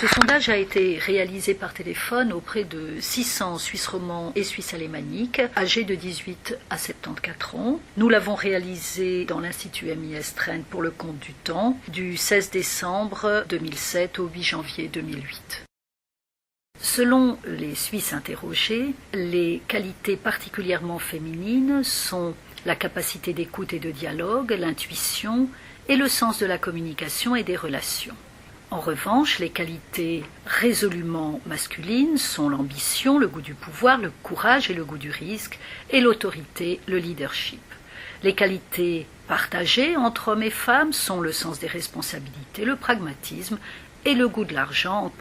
Ce sondage a été réalisé par téléphone auprès de 600 Suisses romands et Suisses alémaniques âgés de 18 à 74 ans. Nous l'avons réalisé dans l'Institut MIS Trent pour le compte du temps du 16 décembre 2007 au 8 janvier 2008. Selon les Suisses interrogés, les qualités particulièrement féminines sont la capacité d'écoute et de dialogue, l'intuition et le sens de la communication et des relations. En revanche, les qualités résolument masculines sont l'ambition, le goût du pouvoir, le courage et le goût du risque, et l'autorité, le leadership. Les qualités partagées entre hommes et femmes sont le sens des responsabilités, le pragmatisme et le goût de l'argent.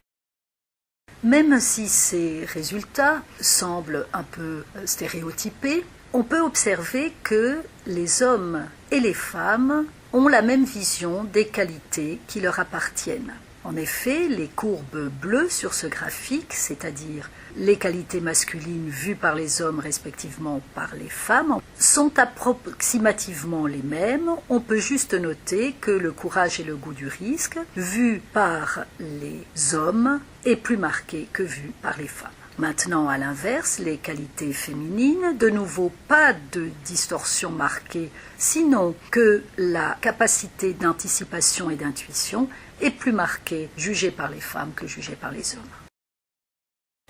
Même si ces résultats semblent un peu stéréotypés, on peut observer que les hommes et les femmes ont la même vision des qualités qui leur appartiennent. En effet, les courbes bleues sur ce graphique, c'est-à-dire les qualités masculines vues par les hommes respectivement par les femmes, sont approximativement les mêmes. On peut juste noter que le courage et le goût du risque, vus par les hommes, est plus marqué que vu par les femmes. Maintenant, à l'inverse, les qualités féminines, de nouveau pas de distorsion marquée, sinon que la capacité d'anticipation et d'intuition est plus marquée, jugée par les femmes que jugée par les hommes.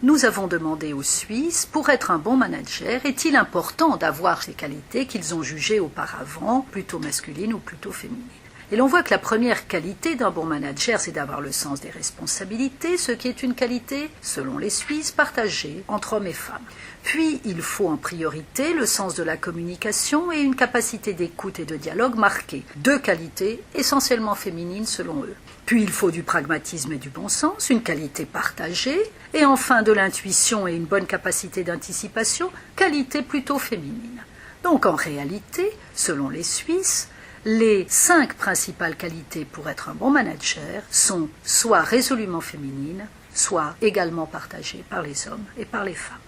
Nous avons demandé aux Suisses, pour être un bon manager, est-il important d'avoir ces qualités qu'ils ont jugées auparavant, plutôt masculines ou plutôt féminines ? Et l'on voit que la première qualité d'un bon manager, c'est d'avoir le sens des responsabilités, ce qui est une qualité, selon les Suisses, partagée entre hommes et femmes. Puis, il faut en priorité le sens de la communication et une capacité d'écoute et de dialogue marquée. Deux qualités essentiellement féminines selon eux. Puis, il faut du pragmatisme et du bon sens, une qualité partagée. Et enfin, de l'intuition et une bonne capacité d'anticipation, qualité plutôt féminine. Donc, en réalité, selon les Suisses, les 5 principales qualités pour être un bon manager sont soit résolument féminines, soit également partagées par les hommes et par les femmes.